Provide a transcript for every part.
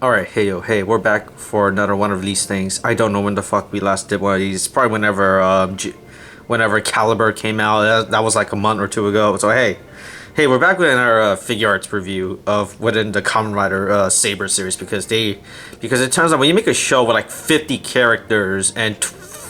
Alright, hey yo, hey, we're back for another one of these things. I don't know when the fuck we last did one of these. Probably whenever Caliber came out. That was like a month or two ago. So hey, we're back with our Figuarts review of within the Kamen Rider Saber series because it turns out when you make a show with like 50 characters and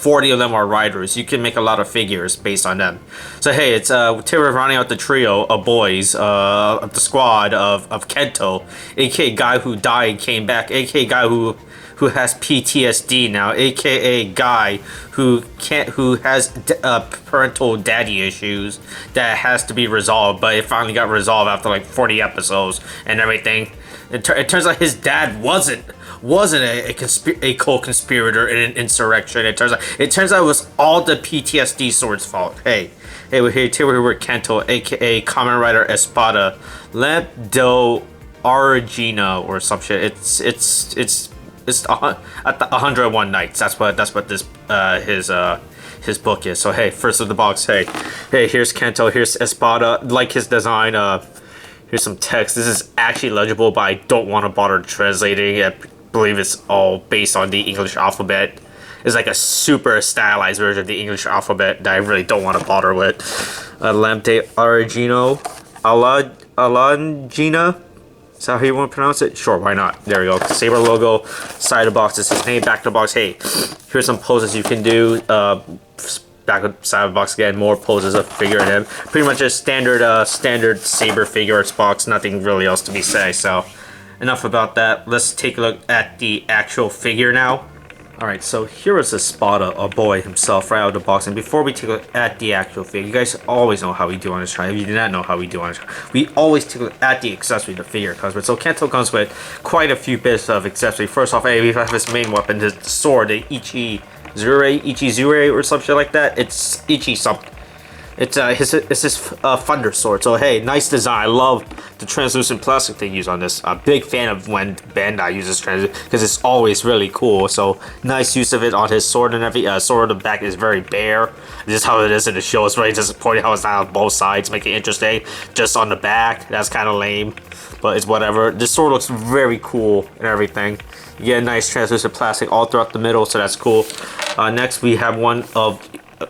40 of them are riders, you can make a lot of figures based on them. So hey, it's Taylor rounding out the trio of boys of the squad of Kento, aka guy who died and came back, aka guy who has PTSD now, aka guy who has parental daddy issues that has to be resolved, but it finally got resolved after like 40 episodes and everything. It turns out his dad wasn't a co-conspirator in an insurrection. It turns out it was all the PTSD sword's fault. Hey, we're here with Kento, aka Kamen Rider Espada, do Alangina or some shit. It's at the 101 Nights. That's what this his book is. So hey, first of the box. Hey, here's Kento. Here's Espada. Like his design. Here's some text. This is actually legible, but I don't want to bother translating. I believe it's all based on the English alphabet. It's like a super stylized version of the English alphabet that I really don't want to bother with. Alangina. Is that how you want to pronounce it? Sure, why not? There we go. Saber logo. Side of the box is his name. Back of the box. Hey, here's some poses you can do. Back side of the box again. More poses of figure in him. Pretty much a standard Saber Figuarts box. Nothing really else to be said. So, enough about that. Let's take a look at the actual figure now. Alright, so here is Espada, a boy himself, right out of the box. And before we take a look at the actual figure, you guys always know how we do on this channel. If you do not know how we do on this channel, we always take a look at the accessory the figure comes with. So Kento comes with quite a few bits of accessory. First off, hey, we have his main weapon, the sword, the Ichizure or some shit like that. It's Ichi something. It's his thunder sword. So hey, nice design. I love the translucent plastic they use on this. A big fan of when Bandai uses translucent because it's always really cool. So nice use of it on his sword and every sword on the back is very bare. This is how it is in the show. It's really disappointing how it's not on both sides. Make it interesting. Just on the back, that's kind of lame, but it's whatever. This sword looks very cool and everything. You get a nice translucent plastic all throughout the middle, so that's cool. Next we have one of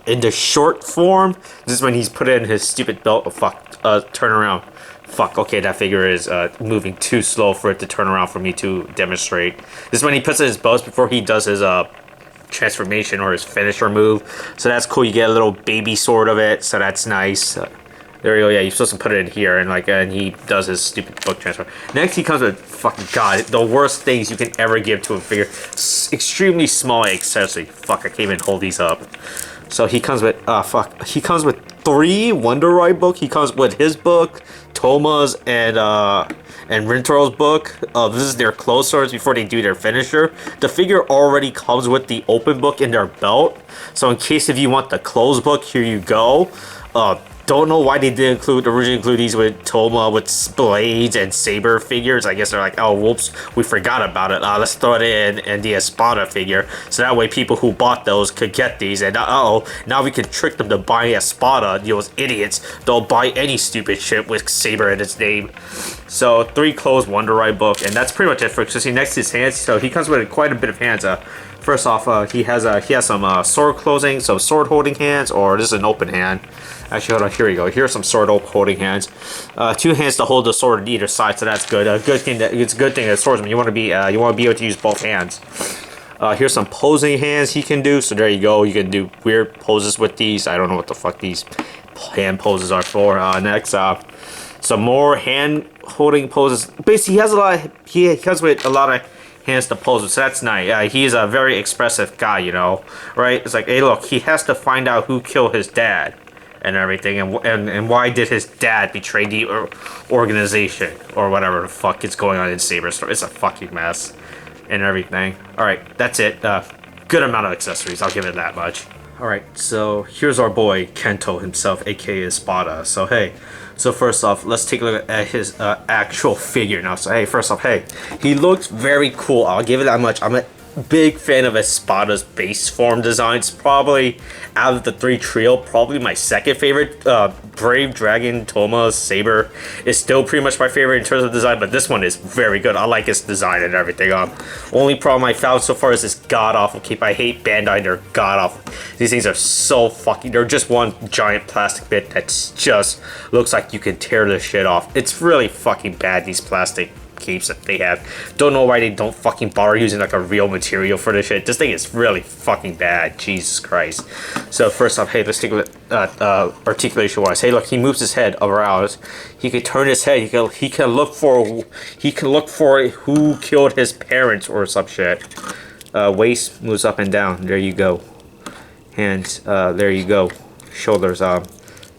in the short form. This is when he's put in his stupid belt. Oh fuck, turn around. Fuck, okay, that figure is moving too slow for it to turn around for me to demonstrate. This is when he puts in his belts before he does his transformation or his finisher move. So that's cool. You get a little baby sword of it, so that's nice. There you go. Yeah, you're supposed to put it in here, and and he does his stupid book transfer. Next, he comes with fucking god, the worst things you can ever give to a figure. Extremely small accessory. Fuck, I can't even hold these up. So he comes with he comes with 3 Wonder Ride book. He comes with his book, Toma's and Rintaro's book. This is their close swords before they do their finisher. The figure already comes with the open book in their belt. So in case if you want the closed book, here you go. Don't know why they didn't originally include these with Toma with blades and Saber figures. I guess they're like, oh whoops, we forgot about it. Let's throw it in the Espada figure, so that way people who bought those could get these. And now we can trick them to buy Espada. Those idiots, they'll buy any stupid shit with Saber in its name. So 3 closed Wonder Ride book, and that's pretty much it for. So see next to his hands. So he comes with quite a bit of hands. First off, he has some sword closing, so sword holding hands, or this is an open hand. Actually, hold on. Here we go. Here's some sword holding hands. 2 hands to hold the sword on either side, so that's good. It's a good thing as swordsman. You want to be able to use both hands. Here's some posing hands he can do. So there you go. You can do weird poses with these. I don't know what the fuck these hand poses are for. Next, some more hand holding poses. Basically, he comes with a lot of hands to pose with, so that's nice. He's a very expressive guy, you know, right? It's like, hey, look, he has to find out who killed his dad and everything, and why did his dad betray the organization or whatever the fuck is going on in Saber Store. It's a fucking mess and everything. All right, that's it. Good amount of accessories. I'll give it that much. All right, so here's our boy Kento himself, aka Espada. So hey. So first off, let's take a look at his actual figure now. So hey, first off, hey, he looks very cool. I'll give it that much. big fan of Espada's base form designs. Probably out of the three trio, probably my second favorite. Brave Dragon Toma Saber is still pretty much my favorite in terms of design, but this one is very good. I like its design and everything. Only problem I found so far is this god awful cape. I hate Bandai. They're god awful. These things are so fucking. They're just one giant plastic bit that just looks like you can tear the shit off. It's really fucking bad. These plastic capes that they have. Don't know why they don't fucking bother using like a real material for this shit. This thing is really fucking bad. Jesus Christ. So first off, hey, let's take a look at articulation wise. Hey, look, he moves his head around. He can turn his head. He can look for who killed his parents or some shit. Waist moves up and down. There you go. Hands, there you go. Shoulders.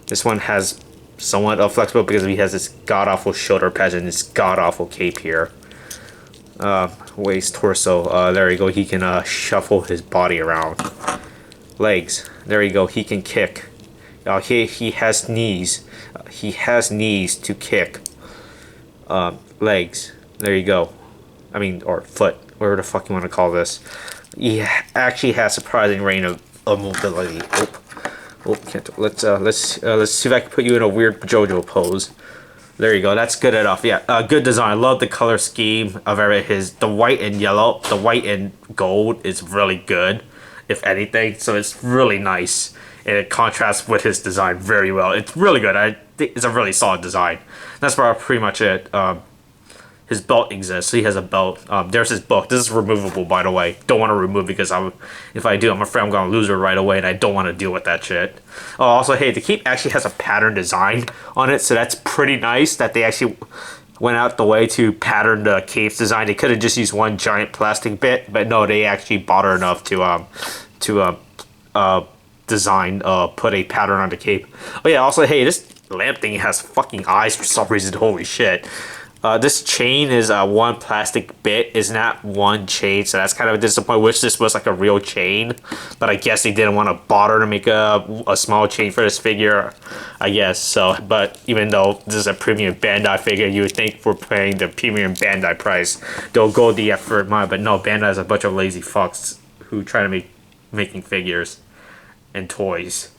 This one has somewhat flexible because he has this god-awful shoulder patch and this god-awful cape here. Waist, torso, there you go. He can shuffle his body around. Legs, there you go. He can kick. He has knees. He has knees to kick. Legs, there you go. I mean, or foot, whatever the fuck you want to call this. He actually has surprising range of mobility. Oh, Kento. Let's see if I can put you in a weird JoJo pose. There you go. That's good enough. Yeah, good design. I love the color scheme of the white and yellow. The white and gold is really good, if anything. So it's really nice, and it contrasts with his design very well. It's really good. I think it's a really solid design. That's pretty much it. His belt exists. So he has a belt. There's his book. This is removable, by the way. Don't want to remove because if I do, I'm afraid I'm going to lose it right away, and I don't want to deal with that shit. Oh, also, hey, the cape actually has a pattern design on it, so that's pretty nice that they actually went out the way to pattern the cape's design. They could have just used one giant plastic bit, but no, they actually bother enough to design, put a pattern on the cape. Oh yeah, also, hey, this lamp thing has fucking eyes for some reason. Holy shit. This chain is one plastic bit, is not one chain, so that's kind of a disappointment. Wish this was like a real chain, but I guess they didn't want to bother to make a small chain for this figure, I guess. So, but even though this is a premium Bandai figure, you would think for paying the premium Bandai price, they'll go the effort mile. But no, Bandai is a bunch of lazy fucks who try to making figures and toys.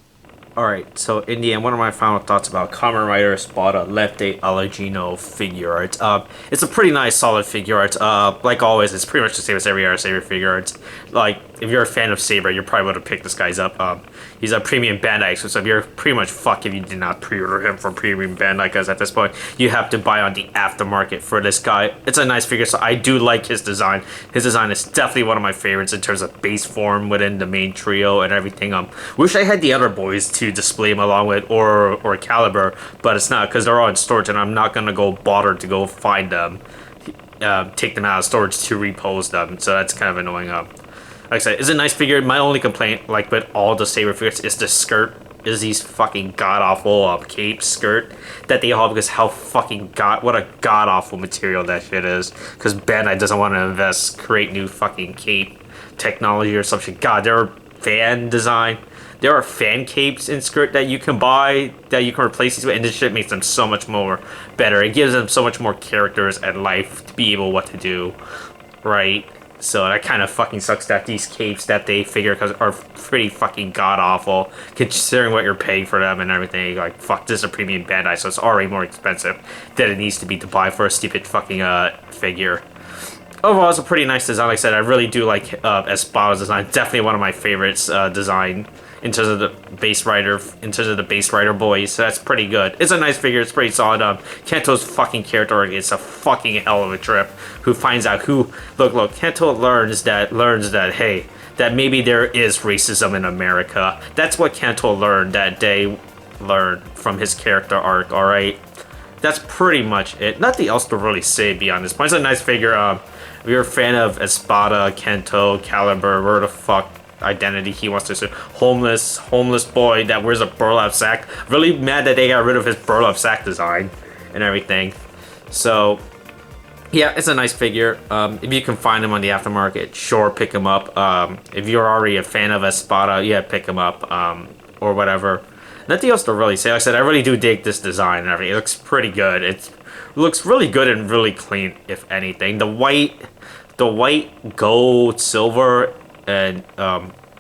Alright, so in the end, one of my final thoughts about Kamen Rider Espada Lefte Alangina Figuarts. It's a pretty nice, solid Figuarts. Like always, it's pretty much the same as every other Saber Figuarts. Like, if you're a fan of Saber, you probably would have picked this guy's up. He's a premium Bandai exclusive. You're pretty much fucked if you did not pre-order him from premium Bandai, because at this point, you have to buy on the aftermarket for this guy. It's a nice figure, so I do like his design. His design is definitely one of my favorites in terms of base form within the main trio and everything. Wish I had the other boys to display them along with or Caliber, but it's not because they're all in storage and I'm not gonna go bother to go find them, take them out of storage to repose them, so that's kind of annoying. Like I said, it's a nice figure. My only complaint, like with all the Saber figures, is the skirt. Is these fucking god-awful cape skirt that they all, because how fucking what a god-awful material that shit is, because Bandai doesn't want to create new fucking cape technology or some shit. God, there are fan design. There are fan capes in skirt that you can buy, that you can replace these with, and this shit makes them so much more better. It gives them so much more characters and life to be able what to do, right? So that kind of fucking sucks that these capes that they figure are pretty fucking god-awful, considering what you're paying for them and everything. Like, fuck, this is a premium Bandai, so it's already more expensive than it needs to be to buy for a stupid fucking figure. Overall, it's a pretty nice design. Like I said, I really do like Espada's design. Definitely one of my favorites design in terms of the base rider boys. So that's pretty good. It's a nice figure. It's pretty solid. Kento's fucking character is a fucking hell of a trip. Who finds out look, Kento learns that hey, that maybe there is racism in America. That's what Kento learned that day. Learned from his character arc. All right, that's pretty much it. Nothing else to really say beyond this point. It's a nice figure. If you're a fan of Espada, Kento, Caliber, where the fuck identity he wants to say, homeless boy that wears a burlap sack. Really mad that they got rid of his burlap sack design and everything. So yeah, it's a nice figure. If you can find him on the aftermarket, sure, pick him up. If you're already a fan of Espada, yeah, pick him up, or whatever. Nothing else to really say. Like I said, I really do dig this design and everything. It looks pretty good. It looks really good and really clean, if anything. The white the white, gold, silver, and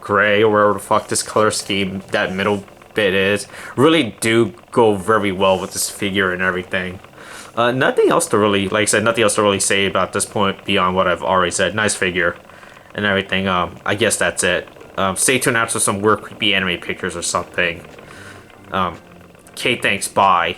gray, or whatever the fuck this color scheme, that middle bit is, really do go very well with this figure and everything. Nothing else to really, like I said, nothing else to really say about this point beyond what I've already said. Nice figure and everything. I guess that's it. Stay tuned after some weird, creepy anime pictures or something. Okay, thanks, bye.